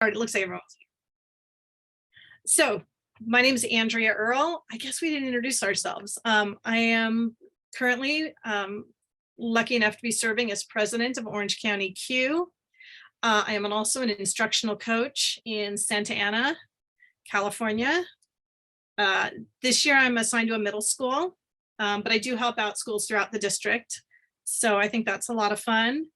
All right, it looks like everyone's here. So my name is Andrea Earl. I guess we didn't introduce ourselves. I am currently lucky enough to be serving as president of Orange County Q. I am also an instructional coach in Santa Ana, California. This year I'm assigned to a middle school, but I do help out schools throughout the district. So I think that's a lot of fun.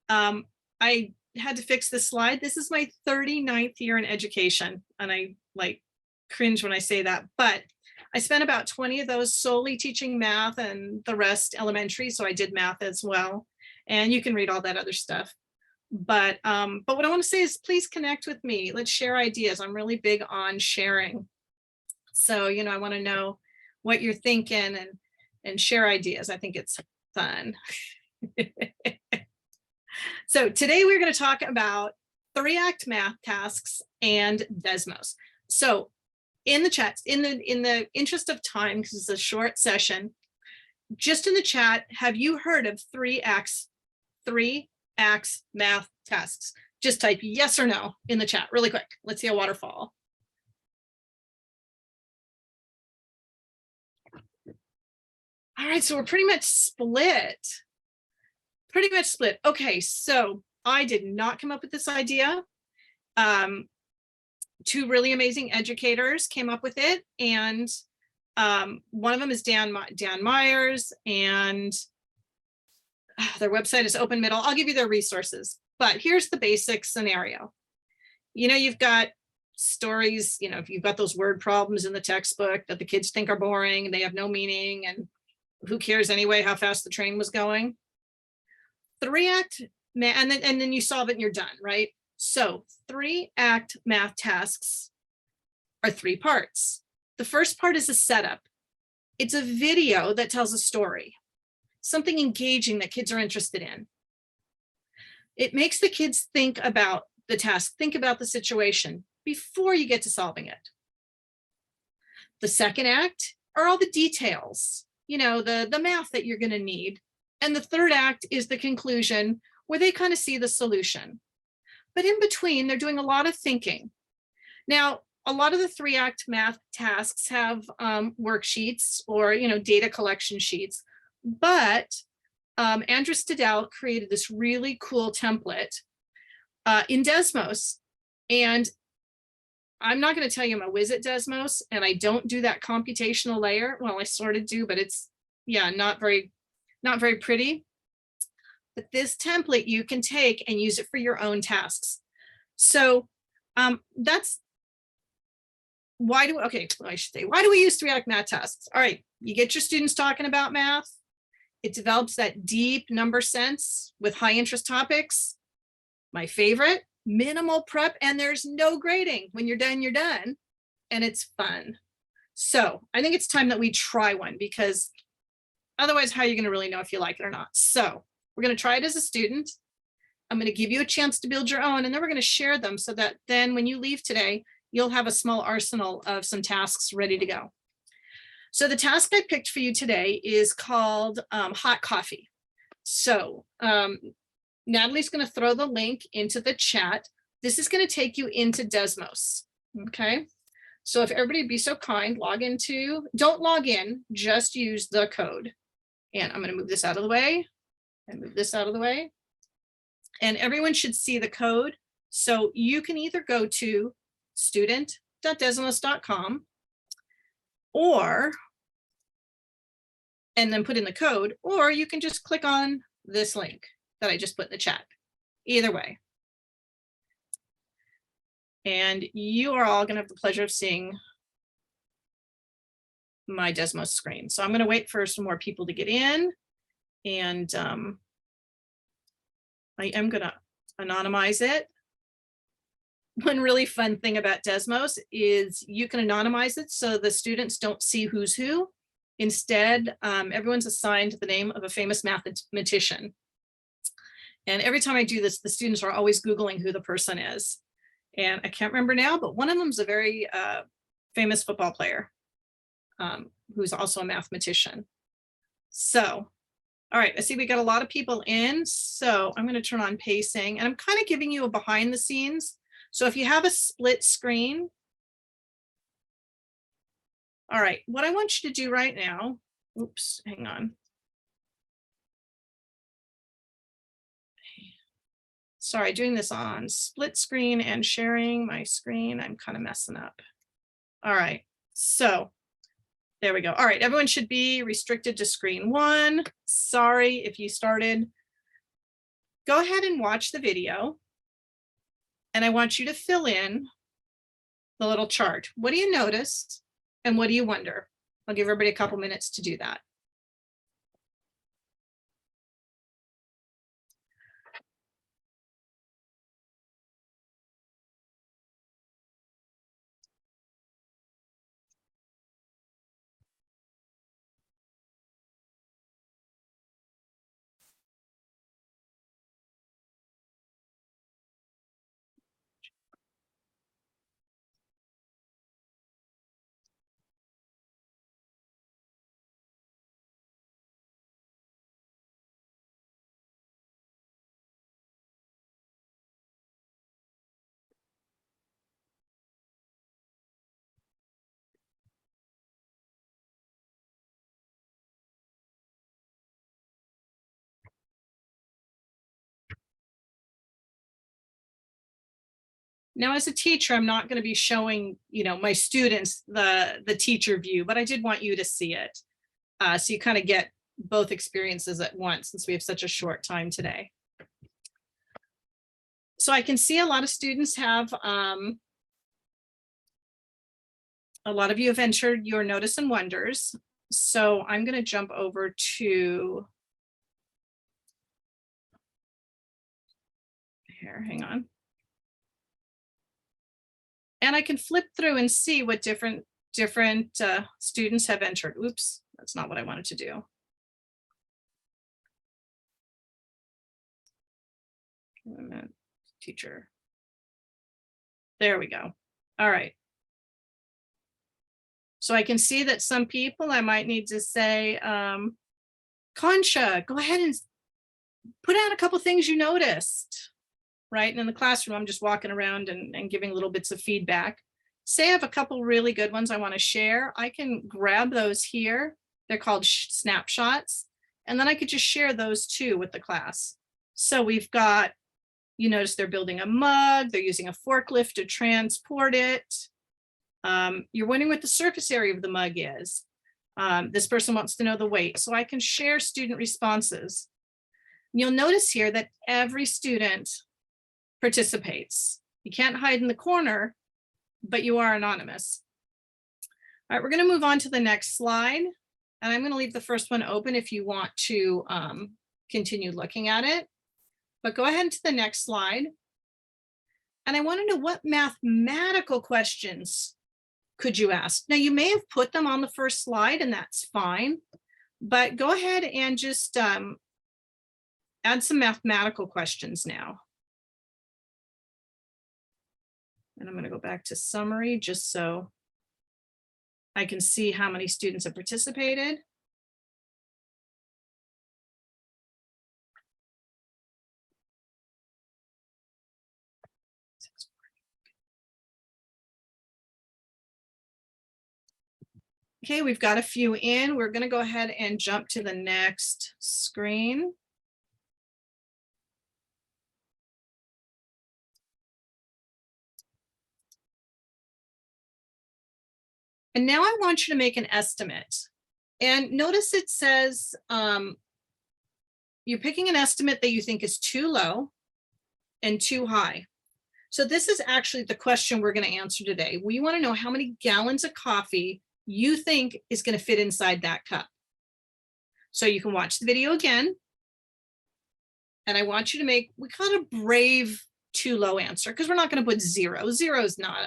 I had to fix this slide. This is my 39th year in education, and I like cringe when I say that, but I spent about 20 of those solely teaching math and the rest elementary. So I did math as well. And you can read all that other stuff. But what I want to say is please connect with me. Let's share ideas. I'm really big on sharing. So, you know, I want to know what you're thinking and share ideas. I think it's fun. So today we're going to talk about 3-act math tasks and DESMOS. So in the chat, in the interest of time, because it's a short session, just in the chat, have you heard of 3-act math tasks? Just type yes or no in the chat really quick. Let's see a waterfall. All right, so we're pretty much split. Okay, so I did not come up with this idea. Two really amazing educators came up with it, and one of them is Dan Myers, and their website is Open Middle. I'll give you their resources, but here's the basic scenario. You know, you've got stories, you know, if you've got those word problems in the textbook that the kids think are boring and they have no meaning, and who cares anyway how fast the train was going. 3-act, and then you solve it and you're done, right? So 3-act math tasks are 3 parts. The first part is a setup. It's a video that tells a story, something engaging that kids are interested in. It makes the kids think about the task, think about the situation before you get to solving it. The second act are all the details, you know, the math that you're going to need. And the third act is the conclusion where they kind of see the solution. But in between, they're doing a lot of thinking. Now, a lot of the 3-act math tasks have worksheets or, you know, data collection sheets. But Andrea Earl created this really cool template in DESMOS. And I'm not going to tell you I'm a whiz at DESMOS, and I don't do that computational layer. Well, I sort of do, but it's, yeah, not very pretty. But this template you can take and use it for your own tasks. So that's why do we use 3-act math tasks? All right, you get your students talking about math. It develops that deep number sense with high interest topics. My favorite, minimal prep, and there's no grading. When you're done, you're done. And it's fun. So I think it's time that we try one, because otherwise, how are you going to really know if you like it or not? So we're going to try it as a student. I'm going to give you a chance to build your own, and then we're going to share them so that then when you leave today, you'll have a small arsenal of some tasks ready to go. So the task I picked for you today is called hot coffee. So Natalie's going to throw the link into the chat. This is going to take you into DESMOS. Okay. So if everybody be so kind, don't log in, just use the code. And I'm going to move this out of the way and move this out of the way. And everyone should see the code. So you can either go to student.desmos.com and then put in the code, or you can just click on this link that I just put in the chat. Either way. And you are all going to have the pleasure of seeing my DESMOS screen. So I'm going to wait for some more people to get in, and I am going to anonymize it. One really fun thing about DESMOS is you can anonymize it so the students don't see who's who. Instead, everyone's assigned the name of a famous mathematician. And every time I do this, the students are always Googling who the person is. And I can't remember now, but one of them is a very famous football player who's also a mathematician. So, all right, I see we got a lot of people in. So I'm going to turn on pacing, and I'm kind of giving you a behind the scenes. So if you have a split screen, all right, what I want you to do right now, oops, hang on. Sorry, doing this on split screen and sharing my screen. I'm kind of messing up. All right, so there we go. All right, everyone should be restricted to screen 1. Sorry if you started. Go ahead and watch the video. And I want you to fill in the little chart. What do you notice? And what do you wonder? I'll give everybody a couple minutes to do that. Now, as a teacher, I'm not going to be showing, my students the teacher view, but I did want you to see it. So you kind of get both experiences at once since we have such a short time today. So I can see a lot of students have, a lot of you have entered your notice and wonders. So I'm going to jump over to here, hang on. And I can flip through and see what different students have entered. Oops, that's not what I wanted to do. Teacher. There we go. All right. So I can see that some people I might need to say, Concha, go ahead and put out a couple things you noticed, right? And in the classroom, I'm just walking around and giving little bits of feedback. Say I have a couple really good ones I want to share. I can grab those here. They're called snapshots. And then I could just share those too with the class. So we've got, you notice they're building a mug. They're using a forklift to transport it. You're wondering what the surface area of the mug is. This person wants to know the weight. So I can share student responses. You'll notice here that every student participates. You can't hide in the corner, but you are anonymous. All right, we're going to move on to the next slide. And I'm going to leave the first one open if you want to continue looking at it. But go ahead to the next slide. And I want to know what mathematical questions could you ask? Now, you may have put them on the first slide, and that's fine. But go ahead and just add some mathematical questions now. And I'm going to go back to summary just so I can see how many students have participated. Okay, we've got a few in. We're going to go ahead and jump to the next screen. And now I want you to make an estimate. And notice it says you're picking an estimate that you think is too low and too high. So this is actually the question we're going to answer today. We want to know how many gallons of coffee you think is going to fit inside that cup. So you can watch the video again. And I want you to make, we call it a brave too low answer, because we're not going to put 0. 0 is not,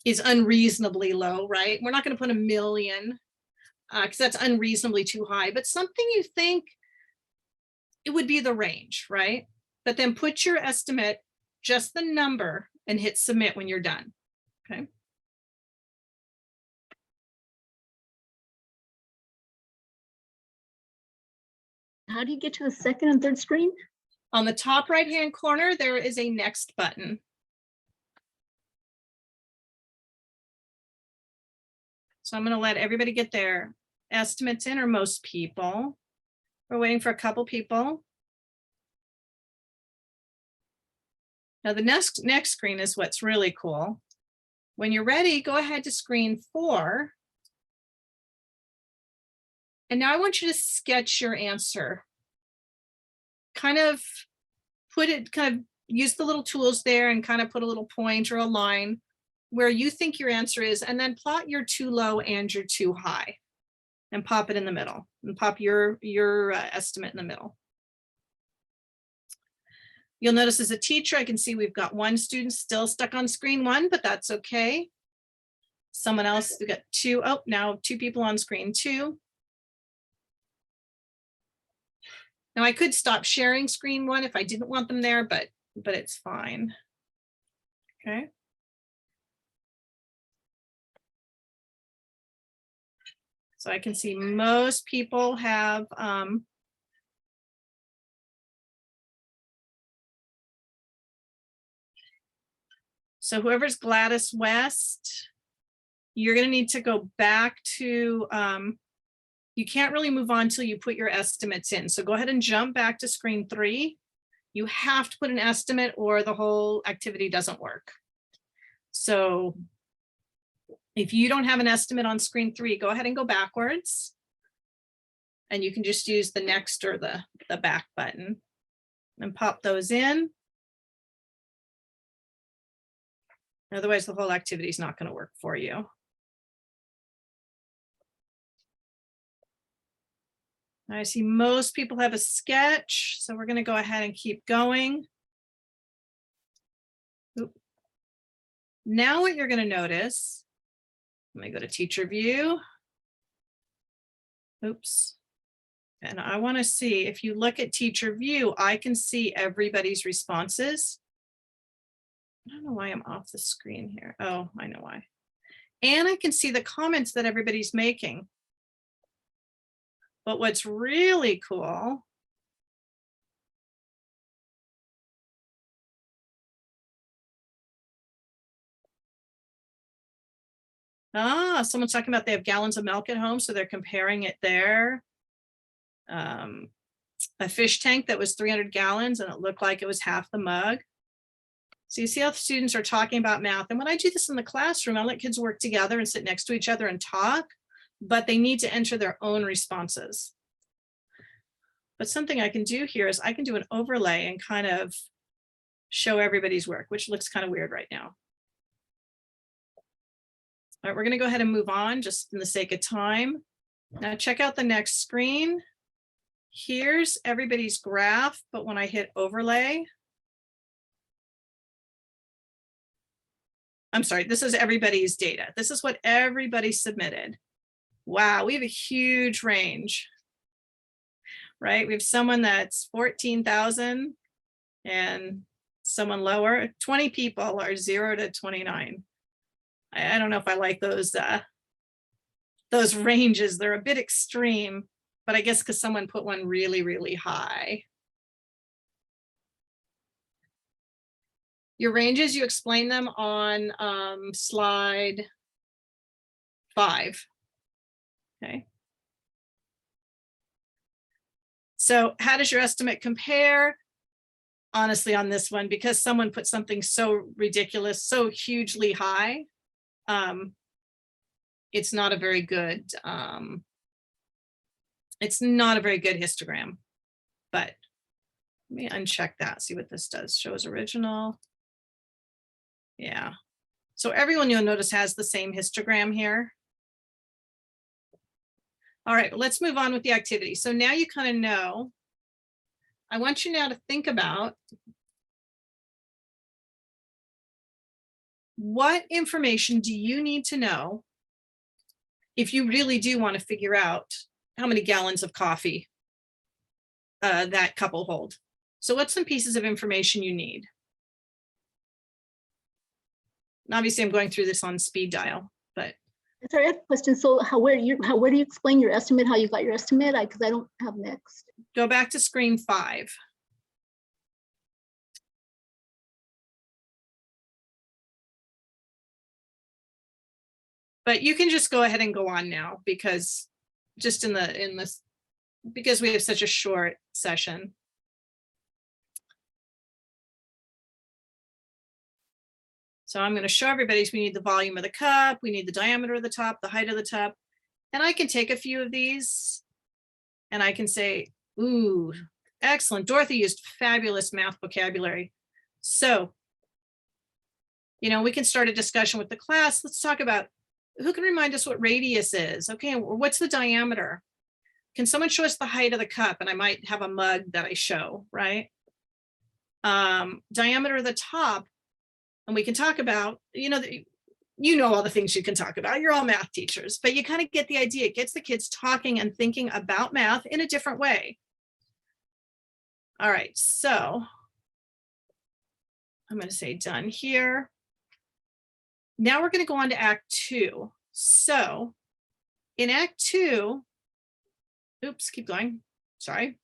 is unreasonably low, right? We're not going to put 1 million because that's unreasonably too high, but something you think it would be the range, right? But then put your estimate, just the number, and hit submit when you're done, okay? How do you get to the second and third screen? On the top right-hand corner, there is a next button. So I'm going to let everybody get their estimates in, or most people. We're waiting for a couple people. Now the next screen is what's really cool. When you're ready, go ahead to screen 4. And now I want you to sketch your answer. Kind of use the little tools there and kind of put a little point or a line where you think your answer is, and then plot your too low and your too high and pop it in the middle, and pop your estimate in the middle. You'll notice as a teacher, I can see we've got one student still stuck on screen 1, but that's okay. Someone else, we got 2. Oh, now 2 people on screen 2. Now I could stop sharing screen 1 if I didn't want them there, but it's fine. Okay. So I can see most people have so whoever's Gladys West, you're going to need to go back to, you can't really move on till you put your estimates in. So go ahead and jump back to screen 3. You have to put an estimate or the whole activity doesn't work. So if you don't have an estimate on screen 3, go ahead and go backwards. And you can just use the next or the back button and pop those in. Otherwise, the whole activity is not going to work for you. I see most people have a sketch, so we're going to go ahead and keep going. Oop. Now what you're going to notice, let me go to teacher view. Oops. And I want to see, if you look at teacher view, I can see everybody's responses. I don't know why I'm off the screen here. Oh, I know why. And I can see the comments that everybody's making. But what's really cool someone's talking about they have gallons of milk at home, so they're comparing it there. A fish tank that was 300 gallons and it looked like it was half the mug. So you see how the students are talking about math. And when I do this in the classroom, I let kids work together and sit next to each other and talk, but they need to enter their own responses. But something I can do here is I can do an overlay and kind of show everybody's work, which looks kind of weird right now. All right, we're going to go ahead and move on just in the sake of time. Now check out the next screen. Here's everybody's graph, but when I hit overlay, I'm sorry, this is everybody's data. This is what everybody submitted. Wow, we have a huge range, right? We have someone that's 14,000 and someone lower. 20 people are 0 to 29. I don't know if I like those ranges. They're a bit extreme, but I guess because someone put one really, really high. Your ranges, you explain them on slide 5. Okay. So how does your estimate compare? Honestly, on this one, because someone put something so ridiculous, so hugely high, it's not a very good, it's not a very good histogram. But let me uncheck that, see what this does. Shows original. Yeah. So everyone, you'll notice, has the same histogram here. All right, let's move on with the activity. So now you kind of know. I want you now to think about what information do you need to know if you really do want to figure out how many gallons of coffee that couple hold. So what's some pieces of information you need? And obviously I'm going through this on speed dial, but. Sorry, I have a question. So where do you explain your estimate, how you got your estimate? Because I don't have next. Go back to screen 5. But you can just go ahead and go on now because just because we have such a short session. So I'm going to show everybody, so we need the volume of the cup, we need the diameter of the top, the height of the top, and I can take a few of these and I can say, ooh, excellent. Dorothy used fabulous math vocabulary. So, we can start a discussion with the class. Let's talk about who can remind us what radius is. Okay, what's the diameter? Can someone show us the height of the cup? And I might have a mug that I show, right? Diameter of the top. And we can talk about, all the things you can talk about. You're all math teachers, but you kind of get the idea. It gets the kids talking and thinking about math in a different way. All right, so I'm going to say done here. Now we're going to go on to Act 2. So in Act 2, oops, keep going. Sorry.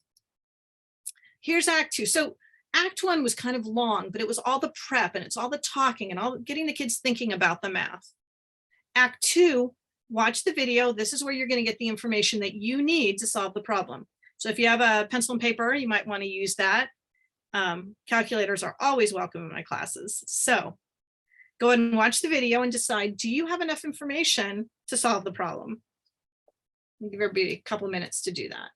Here's Act 2. So Act 1 was kind of long, but it was all the prep and it's all the talking and all getting the kids thinking about the math. Act 2, watch the video. This is where you're going to get the information that you need to solve the problem. So if you have a pencil and paper, you might want to use that. Calculators are always welcome in my classes. So go ahead and watch the video and decide, do you have enough information to solve the problem? I'll give everybody a couple of minutes to do that.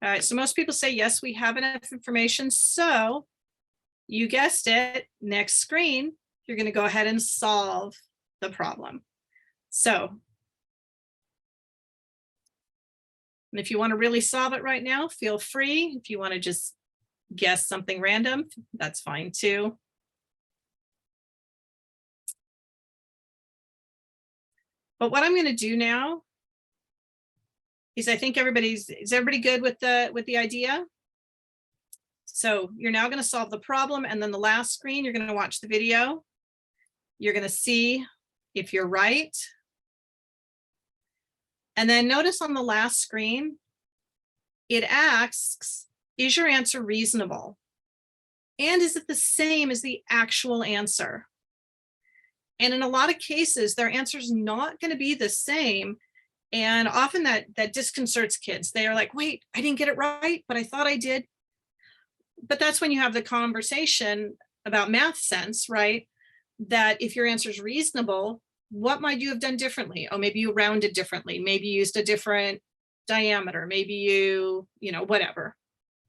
All right, so most people say, yes, we have enough information. So you guessed it, next screen, you're going to go ahead and solve the problem. So, and if you want to really solve it right now, feel free. If you want to just guess something random, that's fine too. But what I'm going to do now is I think is everybody good with the idea? So you're now going to solve the problem, and then the last screen, you're going to watch the video. You're going to see if you're right. And then notice on the last screen, it asks, is your answer reasonable? And is it the same as the actual answer? And in a lot of cases, their answer is not going to be the same. And often that disconcerts kids. They are like, wait, I didn't get it right, but I thought I did. But that's when you have the conversation about math sense, right? That if your answer is reasonable, what might you have done differently? Oh, maybe you rounded differently. Maybe you used a different diameter. Maybe you whatever.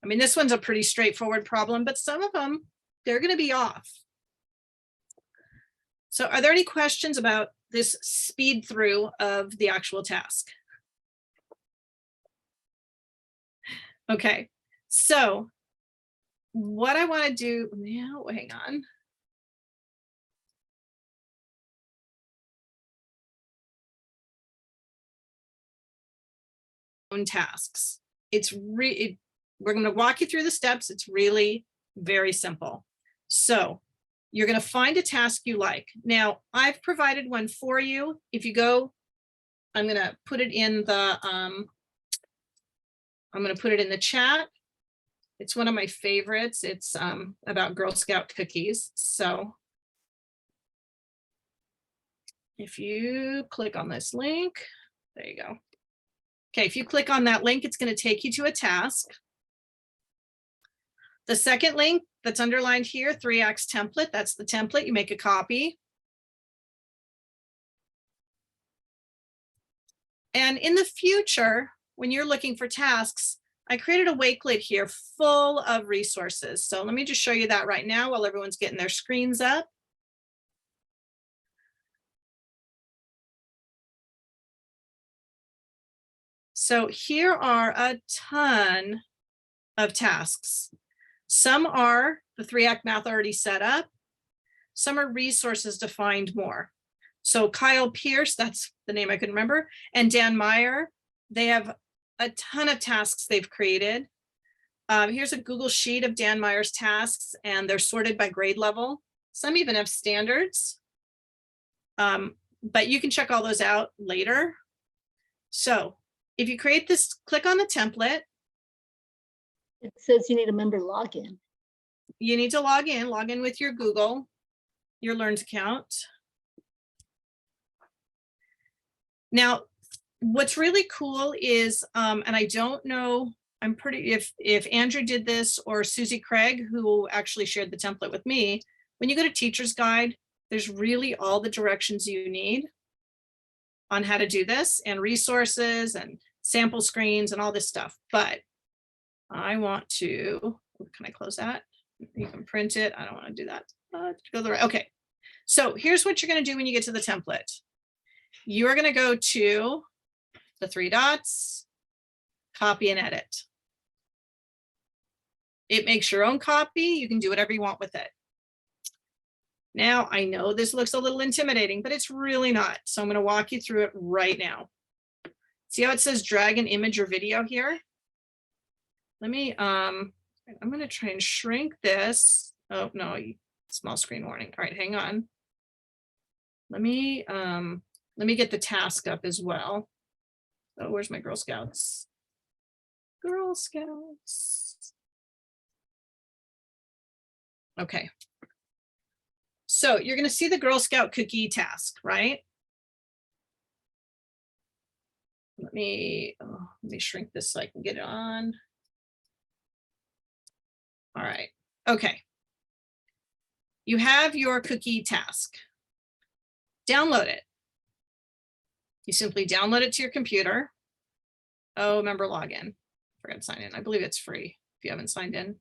I mean, this one's a pretty straightforward problem, but some of them, they're going to be off. So are there any questions about this speed through of the actual task? Okay, so what I want to do now, hang on. Tasks. We're going to walk you through the steps. It's really very simple. So you're going to find a task you like. Now, I've provided one for you. If you go, I'm going to put it in the chat. It's one of my favorites. It's about Girl Scout cookies. So if you click on this link, there you go. Okay, if you click on that link, it's going to take you to a task. The second link that's underlined here, 3Acts template, that's the template. You make a copy. And in the future, when you're looking for tasks, I created a Wakelet here full of resources. So let me just show you that right now while everyone's getting their screens up. So here are a ton of tasks. Some are the 3-act math already set up. Some are resources to find more. So Kyle Pierce, that's the name I couldn't remember, and Dan Meyer, they have a ton of tasks they've created. Here's a Google Sheet of Dan Meyer's tasks, and they're sorted by grade level. Some even have standards, but you can check all those out later. So if you create this, click on the template. It says you need a member login. You need to log in with your Google, your Learns account. Now, what's really cool is, and I don't know, I'm pretty, if Andrew did this or Susie Craig, who actually shared the template with me, when you go to Teacher's Guide, there's really all the directions you need on how to do this, and resources and sample screens and all this stuff. But I want to, can I close that? You can print it. I don't want to do that. Go the right. Okay. So here's what you're going to do when you get to the template. You are going to go to the 3 dots, copy and edit. It makes your own copy. You can do whatever you want with it. Now, I know this looks a little intimidating, but it's really not. So I'm going to walk you through it right now. See how it says drag an image or video here? Let me, I'm going to try and shrink this. Oh, no, small screen warning. All right, hang on. Let me get the task up as well. Oh, where's my Girl Scouts? Girl Scouts. Okay. So you're going to see the Girl Scout cookie task, right? Let me shrink this so I can get it on. All right. Okay. You have your cookie task. Download it. You simply download it to your computer. Oh, member login. Forgot to sign in. I believe it's free if you haven't signed in.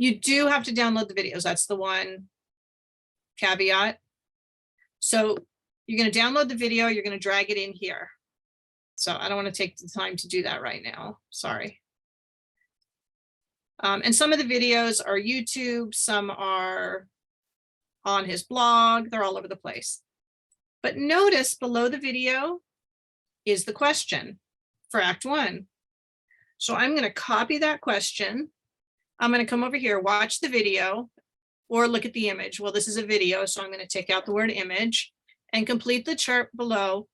You do have to download the videos. That's the one caveat. So you're going to download the video. You're going to drag it in here. So I don't want to take the time to do that right now. Sorry. And some of the videos are YouTube. Some are on his blog. They're all over the place. But notice below the video is the question for Act 1. So I'm going to copy that question. I'm going to come over here, watch the video, or look at the image. Well, this is a video, so I'm going to take out the word image and complete the chart below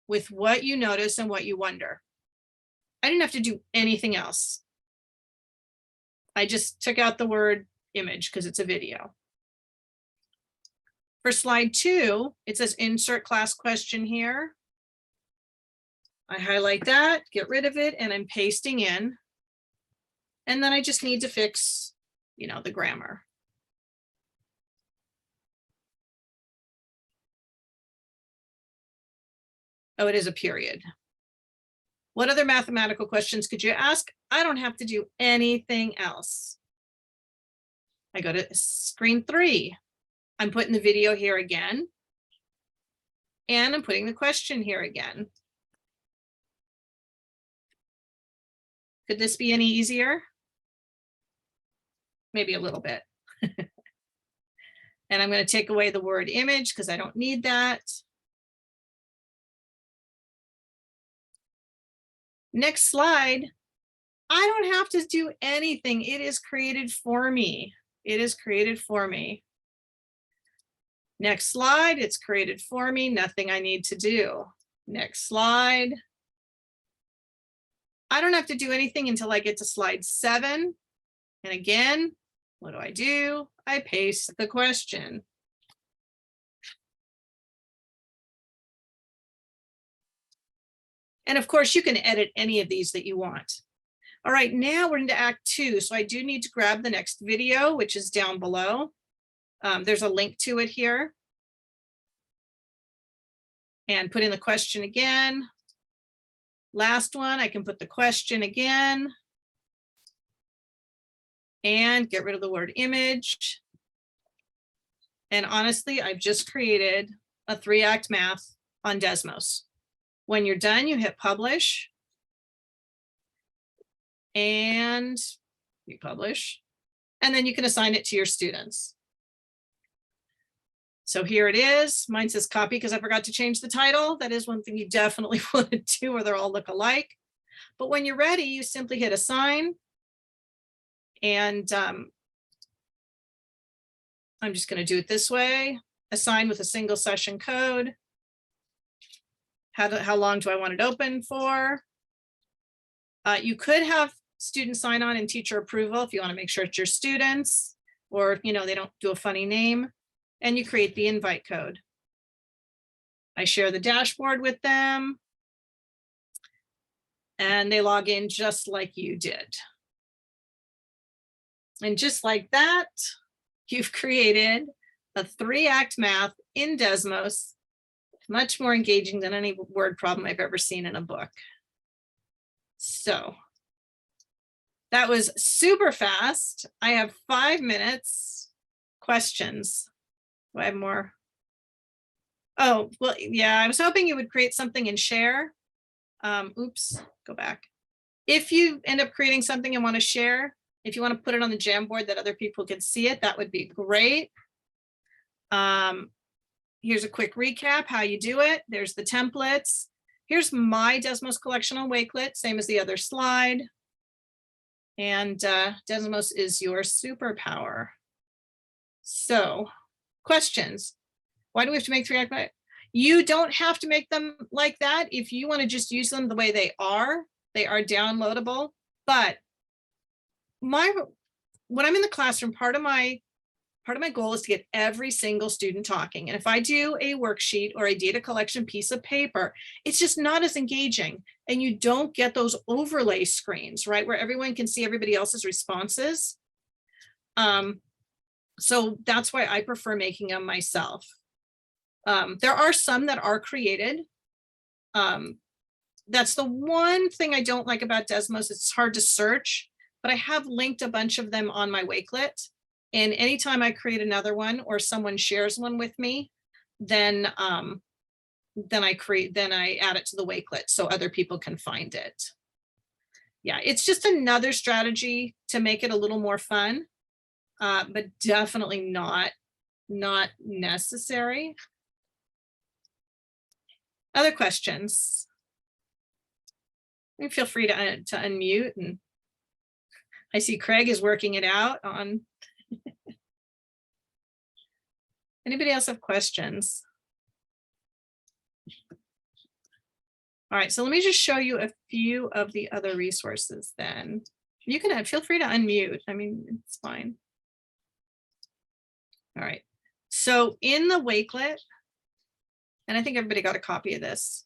with what you notice and what you wonder. I didn't have to do anything else. I just took out the word image because it's a video. For slide 2, it says insert class question here. I highlight that, get rid of it, and I'm pasting in. And then I just need to fix, the grammar. Oh, it is a period. What other mathematical questions could you ask? I don't have to do anything else. I go to screen 3. I'm putting the video here again. And I'm putting the question here again. Could this be any easier? Maybe a little bit. And I'm going to take away the word image because I don't need that. Next slide. I don't have to do anything. It is created for me. It is created for me. Next slide. It's created for me. Nothing I need to do. Next slide. I don't have to do anything until I get to slide 7. And again, what do? I paste the question. And of course, you can edit any of these that you want. All right, now we're into Act 2. So I do need to grab the next video, which is down below. There's a link to it here. And put in the question again. Last one, I can put the question again. And get rid of the word image. And honestly, I've just created a 3-act math on DESMOS. When you're done, you hit publish. And you publish. And then you can assign it to your students. So here it is. Mine says copy because I forgot to change the title. That is one thing you definitely want to do, or they'll all look alike. But when you're ready, you simply hit assign. And I'm just going to do it this way. Assign with a single session code. How long do I want it open for? You could have student sign on and teacher approval if you want to make sure it's your students, or they don't do a funny name. And you create the invite code. I share the dashboard with them. And they log in just like you did. And just like that, you've created a 3-act math in DESMOS, much more engaging than any word problem I've ever seen in a book. So that was super fast. I have 5 minutes. Questions? Do I have more? Oh, well, yeah, I was hoping you would create something and share. Oops, go back. If you end up creating something and want to share, if you want to put it on the Jamboard that other people can see it, that would be great. Here's a quick recap how you do it. There's the templates. Here's my DESMOS collection on Wakelet, same as the other slide. And DESMOS is your superpower. So, questions? Why do we have to make 3-act? You don't have to make them like that. If you want to just use them the way they are downloadable. But when I'm in the classroom, part of my goal is to get every single student talking. And if I do a worksheet or a data collection piece of paper, it's just not as engaging. And you don't get those overlay screens, right? Where everyone can see everybody else's responses. So that's why I prefer making them myself. There are some that are created. That's the one thing I don't like about DESMOS. It's hard to search, but I have linked a bunch of them on my Wakelet. And anytime I create another one or someone shares one with me, then I add it to the Wakelet so other people can find it. Yeah, it's just another strategy to make it a little more fun, but definitely not necessary. Other questions? Feel free to unmute, and I see Craig is working it out on. Anybody else have questions? All right, so let me just show you a few of the other resources then. You can feel free to unmute. I mean, it's fine. All right, so in the Wakelet, and I think everybody got a copy of this.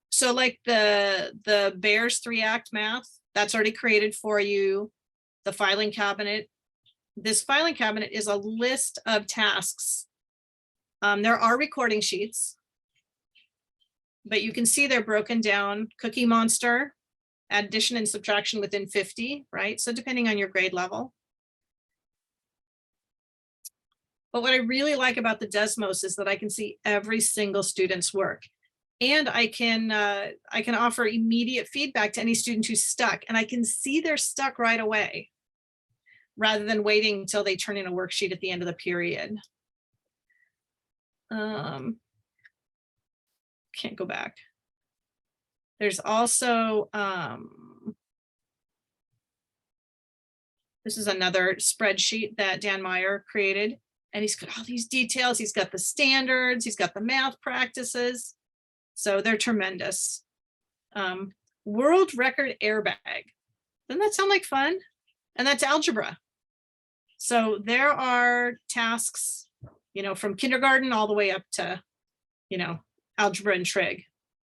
So like the Bears 3-act math, that's already created for you. The filing cabinet. This filing cabinet is a list of tasks. There are recording sheets, but you can see they're broken down. Cookie Monster, addition and subtraction within 50, right? So depending on your grade level. But what I really like about the DESMOS is that I can see every single student's work. And I can offer immediate feedback to any student who's stuck, and I can see they're stuck right away, rather than waiting until they turn in a worksheet at the end of the period. Can't go back. There's also, this is another spreadsheet that Dan Meyer created, and he's got all these details. He's got the standards, he's got the math practices. So they're tremendous. World record airbag. Doesn't that sound like fun? And that's algebra. So there are tasks, from kindergarten all the way up to, algebra and trig.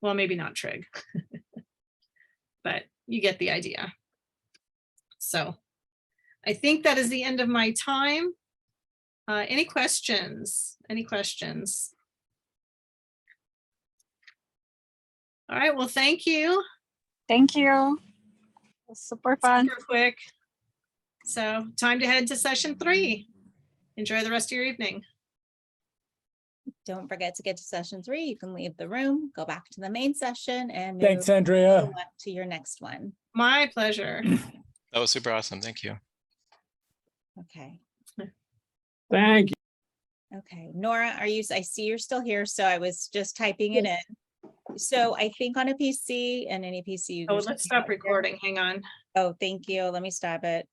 Well, maybe not trig, but you get the idea. So I think that is the end of my time. Any questions? Any questions? All right, well, thank you. Thank you. It was super fun. Super quick. So time to head to session 3. Enjoy the rest of your evening. Don't forget to get to session 3. You can leave the room, go back to the main session and Thanks, move Andrea. to your next one. My pleasure. That was super awesome. Thank you. Okay. Thank you. Okay. Nora, I see you're still here. So I was just typing it Yes. in. So I think on a PC and any PC. Oh, users let's can stop get there. recording. Hang on. Oh, thank you. Let me stop it.